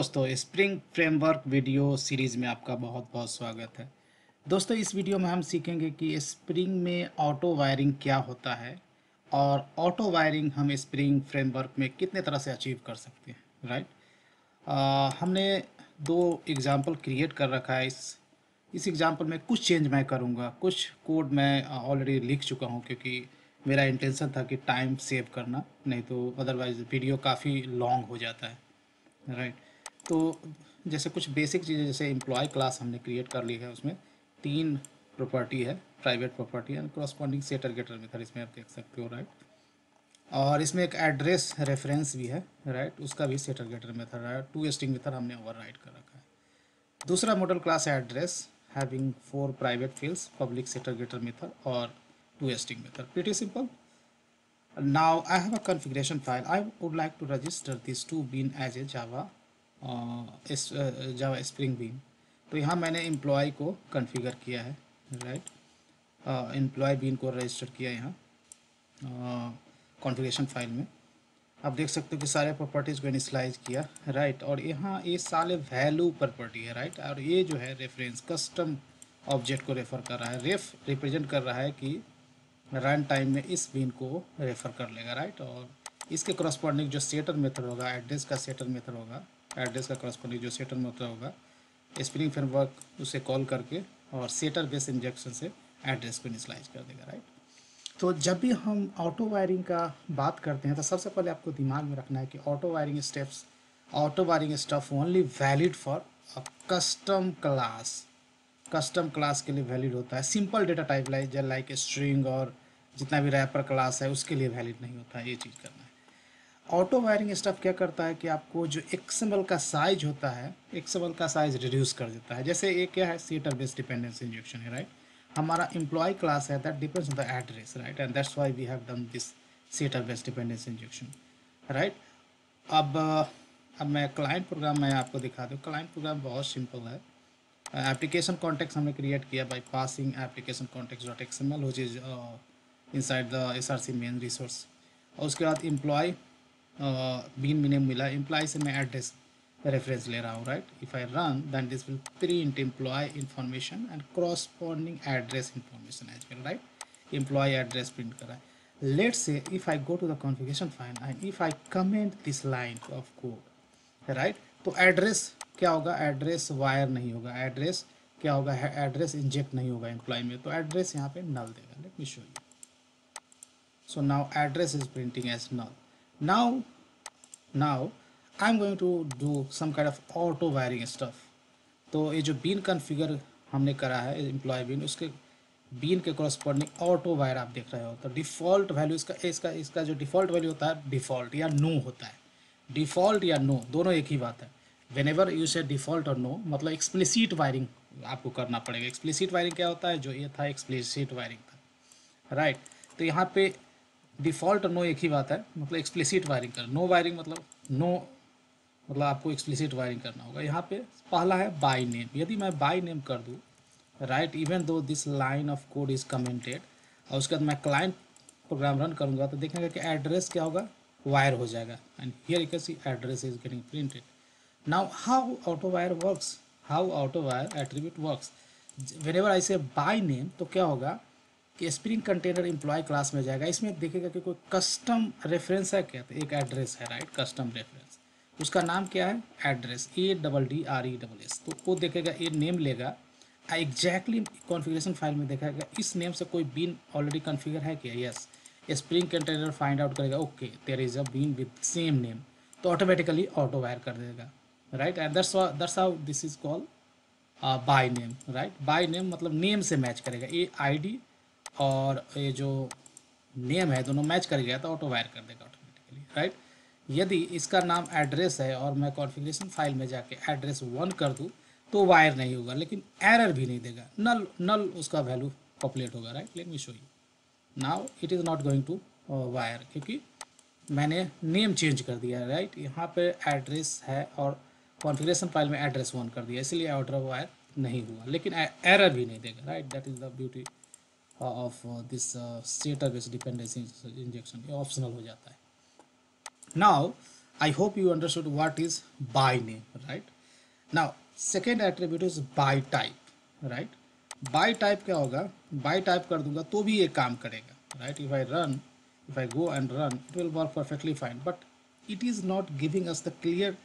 दोस्तों, spring framework video series में आपका बहुत बहुत स्वागत है। दोस्तों, इस वीडियो में हम सीखेंगे कि स्प्रिंग में ऑटो वायरिंग क्या होता है और ऑटो वायरिंग हम स्प्रिंग फ्रेमवर्क में कितने तरह से अचीव कर सकते हैं। राइट। हमने दो एग्जाम्पल क्रिएट कर रखा है। इस एग्जाम्पल में कुछ चेंज मैं करूँगा, कुछ कोड मैं ऑलरेडी लिख चुका हूँ, क्योंकि मेरा इंटेंशन था कि टाइम सेव करना, नहीं तो अदरवाइज़ वीडियो काफ़ी लॉन्ग हो जाता है। राइट। तो जैसे कुछ बेसिक चीज़ें, जैसे एम्प्लॉय क्लास हमने क्रिएट कर ली है, उसमें 3 प्रॉपर्टी है, private property and corresponding setter getter method, इसमें आप देख सकते हो। राइट। और इसमें एक एड्रेस रेफरेंस भी है। राइट। उसका भी सेटर गेटर मेथड है, टू स्ट्रिंग मेथड हमने ओवरराइड कर रखा है। दूसरा मॉडल क्लास है address, having 4 private fields, public setter getter method और to string method. Pretty simple. Now I have a configuration file. I would like to register these two bean as a Java Spring Bean. तो यहाँ मैंने employ को configure किया है। Right. Employ been को register किया यहाँ कॉन्फ़िगरेशन फाइल में। आप देख सकते हो कि सारे प्रॉपर्टीज़ को इनिशियलाइज किया। राइट। और यहाँ ये सारे वैल्यू प्रॉपर्टी है। राइट। और ये जो है रेफरेंस कस्टम ऑब्जेक्ट को रेफ़र कर रहा है। रेफ रिप्रेजेंट कर रहा है कि रन टाइम में इस बीन को रेफ़र कर लेगा। राइट। और इसके करस्पॉन्डिंग जो सेटर मेथड होगा, एड्रेस का सेटर मेथड होगा, एड्रेस का करस्पॉन्डिंग जो सेटर मेथड होगा, स्प्रिंग फ्रेमवर्क उसे कॉल करके और सेटर बेस इंजेक्शन से एड्रेस को इनिशियलाइज कर देगा। राइट। तो जब भी हम ऑटो वायरिंग का बात करते हैं तो सबसे पहले आपको दिमाग में रखना है कि auto wiring stuff only valid for a custom class के लिए वैलिड होता है। Simple data type like string और जितना भी रैपर क्लास है उसके लिए वैलिड नहीं होता है। ये चीज़ करना है। ऑटो वायरिंग स्टफ क्या करता है कि आपको जो एक्सएमएल का साइज होता है, एक्सएमएल का साइज रिड्यूस कर देता है। जैसे ये क्या है, सेटर बेस्ड डिपेंडेंसी इंजेक्शन है। राइट। हमारा एम्प्लॉय क्लास है, that depends on the address. Right. And that's why we have done this setter based dependency injection. Right. अब अब मैं क्लाइंट प्रोग्राम मैं आपको दिखा दूँ। क्लाइंट प्रोग्राम बहुत सिंपल है। एप्लीकेशन कॉन्टेक्स्ट हमने क्रिएट किया by passing application context dot XML, which is inside the SRC main resource. और उसके बाद एम्प्लॉय बीन में नेम मिला, एम्प्लॉय से मैं एड्रेस रेफरेंस ले रहा हूँ। Right. If I run then this will print employee information and corresponding address information as well. Right. Employee address print कर रहा है। Let's say if I go to the configuration file and if I comment this line of code. Right. तो address क्या होगा, address wire नहीं होगा, address क्या होगा, एड्रेस इंजेक्ट नहीं होगा एम्प्लॉय में, तो एड्रेस यहाँ पे नल देगा। Let me show you. So now address is printing as null. Now I am going to do some kind of auto wiring stuff. तो ये जो बीन कॉन्फ़िगर हमने करा है एम्प्लॉय बीन, उसके बीन के कॉरस्पॉन्डिंग ऑटो वायर आप देख रहे हो। तो डिफ़ॉल्ट वैल्यू इसका इसका इसका जो डिफ़ॉल्ट वैल्यू होता है, डिफ़ॉल्ट या नो होता है। डिफ़ॉल्ट या नो दोनों एक ही बात है। वेन एवर यू से डिफ़ॉल्ट और नो, मतलब एक्सप्लिसिट वायरिंग आपको करना पड़ेगा। एक्सप्लिसिट वायरिंग क्या होता है, जो ये था एक्सप्लिसिट वायरिंग था। राइट। तो यहाँ पे डिफ़ॉल्ट और नो एक ही बात है, मतलब एक्सप्लिसिट वायरिंग कर, नो वायरिंग मतलब नो, मतलब आपको एक्सप्लिसिट वायरिंग करना होगा। यहाँ पे पहला है बाय नेम। यदि मैं बाय नेम कर दूँ, right, even though this line of code is commented, और उसके बाद मैं क्लाइंट प्रोग्राम रन करूँगा तो देखेंगे कि एड्रेस क्या होगा, वायर हो जाएगा। And here you can see address is getting printed. Now how auto wire works, how auto wire attribute works. When ever I से बाय नेम, तो क्या होगा कि स्प्रिंग कंटेनर एम्प्लॉय क्लास में जाएगा। इसमें देखेगा कि कोई कस्टम रेफरेंस है क्या, तो एक एड्रेस है। राइट। कस्टम रेफरेंस, उसका नाम क्या है, एड्रेस, ADDRESS। तो वो देखेगा, ये नेम लेगा एग्जैक्टली कॉन्फ़िगरेशन फाइल में देखेगा इस नेम से कोई बीन ऑलरेडी कॉन्फ़िगर है क्या, yes. Spring container find out करेगा, okay there is a bean with same name, तो ऑटोमेटिकली ऑटो वायर कर देगा। Right. And that's how this is called by name. Right. By name मतलब name से match करेगा, ये आईडी और ये जो नेम है दोनों मैच कर गया तो ऑटो वायर कर देगा ऑटोमेटिकली। राइट। यदि इसका नाम एड्रेस है और मैं कॉन्फ़िगरेशन फाइल में जाके एड्रेस 1 कर दूँ तो वायर नहीं होगा, लेकिन एरर भी नहीं देगा, नल नल उसका वैल्यू पॉपुलेट होगा। Right. Let me show you. Now it is not going to wire, क्योंकि मैंने नेम चेंज कर दिया है। राइट। यहाँ पे एड्रेस है और कॉन्फ़िगरेशन फाइल में एड्रेस 1 कर दिया, इसलिए ऑटो वायर नहीं हुआ, लेकिन एरर भी नहीं देगा। Right. That is the beauty of this stator based dependency injection. ये ऑप्शनल हो जाता है। Now I hope you understood what is by name, right? Now, second attribute is by type, right? By type क्या होगा? By type कर दूंगा तो भी ये काम करेगा, right? If I go and run, it will work perfectly fine. But it is not giving us the clear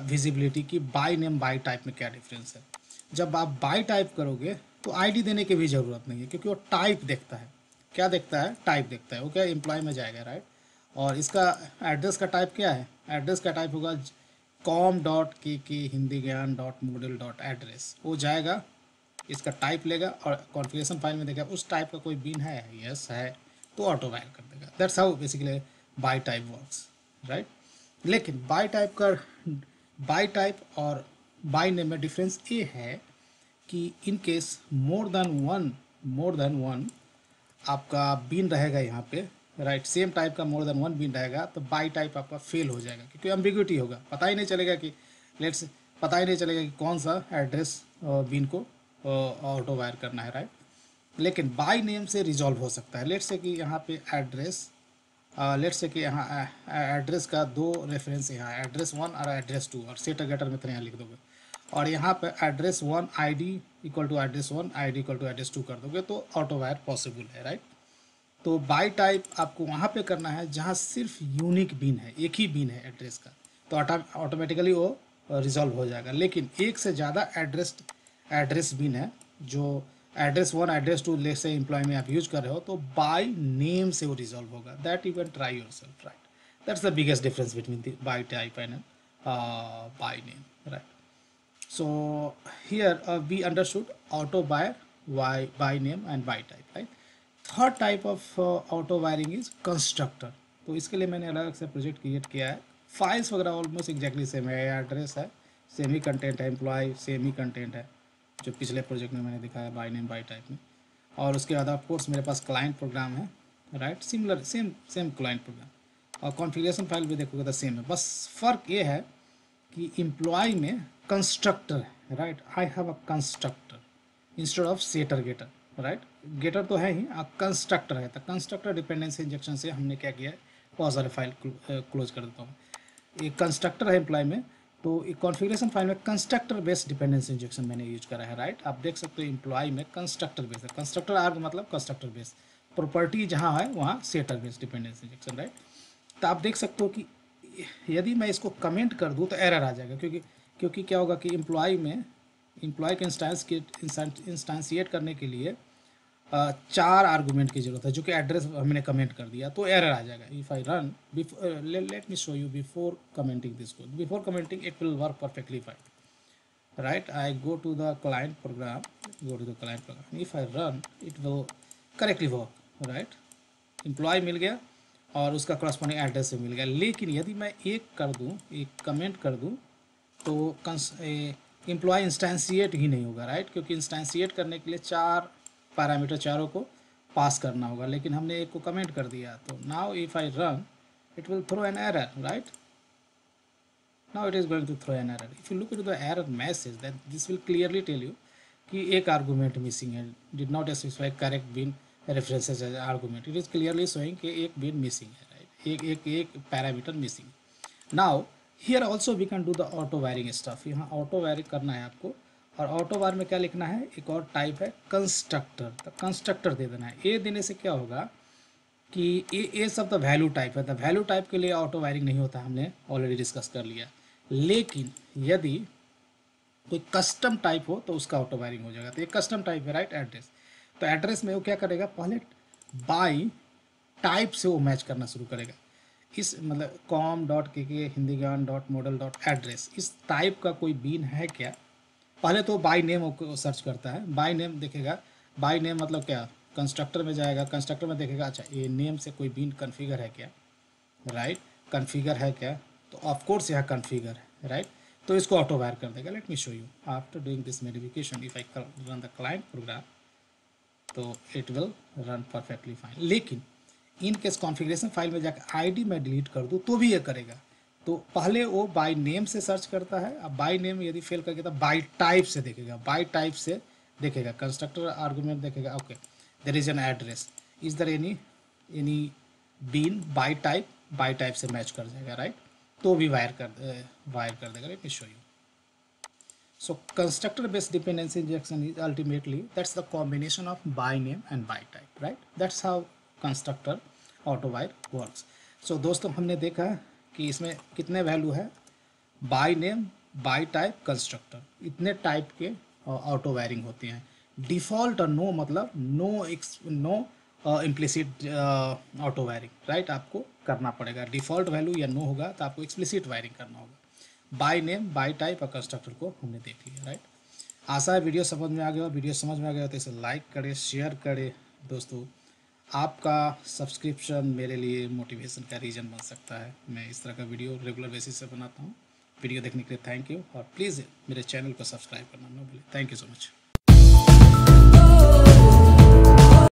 visibility कि by name by type में क्या difference है. जब आप by type करोगे तो ID देने की भी ज़रूरत नहीं है, क्योंकि वो type देखता है. क्या देखता है? टाइप देखता है. वो क्या एम्प्लॉय में जाएगा, राइट? और इसका एड्रेस का टाइप क्या है? एड्रेस का टाइप होगा com.kk हिंदी ज्ञान .moodle .address. वो जाएगा, इसका टाइप लेगा और कॉन्फ़िगरेशन फाइल में देखेगा उस टाइप का कोई बीन है, यस है, तो ऑटो वायर कर देगा. That's how basically bye type works, right? लेकिन बाय टाइप और बाय नेम में डिफरेंस ये है कि in case more than one आपका बीन रहेगा यहाँ पे, राइट? सेम टाइप का मोर देन वन बीन रहेगा तो बाई टाइप आपका फेल हो जाएगा, क्योंकि एम्बिग्यूटी होगा. पता ही नहीं चलेगा कि कौन सा एड्रेस बीन को ऑटो वायर करना है, राइट? लेकिन बाई नेम से रिजॉल्व हो सकता है. लेट्स से कि यहाँ पे यहाँ एड्रेस का दो रेफरेंस, यहाँ एड्रेस 1 और एड्रेस 2, और सेटर गेटर मेथड यहाँ लिख दोगे, और यहाँ पे address 1 ID equal to address 1 ID equal to address 2 कर दोगे तो ऑटो वायर पॉसिबल है, राइट? तो बाय टाइप आपको वहाँ पे करना है जहाँ सिर्फ यूनिक बीन है, एक ही बीन है एड्रेस का, तो ऑटोमेटिकली वो रिजॉल्व हो जाएगा. लेकिन एक से ज़्यादा एड्रेस बीन है, जो एड्रेस 1 एड्रेस 2 ले से एम्प्लॉय में आप यूज कर रहे हो, तो बाय नेम से वो रिजॉल्व होगा. That you can try your self, right? That's the biggest difference between the by type and bye name, right? So here we understood auto wire, by name and by type, right? Third type of auto wiring is constructor. तो इसके लिए मैंने अलग से project create किया है. Files वगैरह almost exactly same है, एड्रेस है, सेम ही कंटेंट है, एम्प्लॉय सेम ही कंटेंट है जो पिछले प्रोजेक्ट में मैंने दिखाया बाय नेम बाय टाइप में. और उसके बाद ऑफ कोर्स मेरे पास क्लाइंट प्रोग्राम है, right? Similar same client program, और कॉन्फ़िगरेशन फाइल भी देखोगे तो सेम है. बस फ़र्क ये है कि एम्प्लॉय में कंस्ट्रक्टर है, right? I have a constructor instead of setter getter, right? Getter तो है ही, कंस्ट्रक्टर है. तो कंस्ट्रक्टर डिपेंडेंसी इंजेक्शन से हमने क्या किया है, बहुत सारे फाइल क्लोज कर देता हूँ. एक कंस्ट्रक्टर है एम्प्लॉय में, तो एक कॉन्फ़िगरेशन फाइल में कंस्ट्रक्टर बेस्ड डिपेंडेंसी इंजेक्शन मैंने यूज करा है, राइट? आप देख सकते हो एम्प्लॉय में कंस्ट्रक्टर बेस्ड है. कंस्ट्रक्टर आर्ग मतलब कंस्ट्रक्टर बेस्ड, प्रॉपर्टी जहाँ है वहाँ setter based dependency injection, right? तो आप देख सकते हो कि यदि मैं इसको कमेंट कर दूँ तो एरर आ जाएगा, क्योंकि क्या होगा कि एम्प्लॉय के इंस्टांसिएट करने के लिए 4 आर्गूमेंट की जरूरत है, जो कि एड्रेस हमने कमेंट कर दिया, तो एरर आ जाएगा. If I run let me show you before commenting this code. Before commenting it will work perfectly fine, right? I go to the client program, if I run it will correctly work, right? Employee मिल गया और उसका corresponding address से मिल गया. लेकिन यदि मैं एक कमेंट कर दूँ तो एम्प्लॉय इंस्टेंशिएट ही नहीं होगा, राइट? क्योंकि इंस्टेंशिएट करने के लिए 4 पैरामीटर चारों को पास करना होगा, लेकिन हमने एक को कमेंट कर दिया. तो now if I run it will throw an error, right? Now it is going to throw an error. If you look it the error message then this will clearly tell you कि एक argument missing है, did not specify correct bean references as argument. It is clearly showing कि एक bean missing है, right? एक parameter missing. Now here also we can do the auto wiring stuff. यहाँ auto wiring करना है आपको, और ऑटो वायर में क्या लिखना है, एक और टाइप है कंस्ट्रक्टर. तो कंस्ट्रक्टर दे देना है. ए देने से क्या होगा कि ए सब तो वैल्यू टाइप है. तो वैल्यू टाइप के लिए ऑटो वायरिंग नहीं होता, हमने ऑलरेडी डिस्कस कर लिया. लेकिन यदि कोई कस्टम टाइप हो तो उसका ऑटो वायरिंग हो जाएगा. तो एक कस्टम टाइप है, राइट? एड्रेस. तो एड्रेस में वो क्या करेगा, पहले बाई टाइप से वो मैच करना शुरू करेगा. इस मतलब com.kk हिंदी ज्ञान .moodle.address, इस टाइप का कोई बीन है क्या, पहले तो बाय नेम को सर्च करता है. बाय नेम देखेगा, बाय नेम मतलब क्या, कंस्ट्रक्टर में जाएगा, कंस्ट्रक्टर में देखेगा अच्छा ये नेम से कोई बीन कन्फिगर है क्या, राइट? कन्फिगर है क्या, तो ऑफकोर्स यहाँ कन्फिगर है, राइट? तो इसको ऑटो वायर कर देगा. Let me show you after doing this modification. If I run the client program तो it will run perfectly fine. लेकिन इन केस कॉन्फ़िगरेशन फाइल में जाकर आईडी में डिलीट कर दूँ तो भी ये करेगा. तो पहले वो बाय नेम से सर्च करता है. अब बाय नेम यदि फेल करके तो बाय टाइप से देखेगा, बाय टाइप से देखेगा, कंस्ट्रक्टर आर्गूमेंट देखेगा. Okay, there is an address, is there any bean by type से मैच कर जाएगा, राइट? तो भी वायर कर देगा। Let me show you. So constructor based dependency injection is ultimately that's the combination of by name and by type, right? That's how constructor auto wire works. So दोस्तों हमने देखा कि इसमें कितने वैल्यू है, by name, by type, constructor, इतने type के auto wiring होती हैं। डिफ़ॉल्ट और नो मतलब no implicit auto wiring, right, आपको करना पड़ेगा। डिफ़ॉल्ट वैल्यू या नो होगा तो आपको एक्सप्लिसिट वायरिंग करना होगा। बाय नेम, बाय टाइप और कंस्ट्रक्टर को हमने देख लिया, राइट। आशा है वीडियो समझ में आ गया। वीडियो समझ में आ गया तो इसे लाइक करें, शेयर करें दोस्तों। आपका सब्सक्रिप्शन मेरे लिए मोटिवेशन का रीज़न बन सकता है। मैं इस तरह का वीडियो रेगुलर बेसिस से बनाता हूँ। वीडियो देखने के लिए थैंक यू, और प्लीज़ मेरे चैनल को सब्सक्राइब करना ना भूलें। Thank you so much.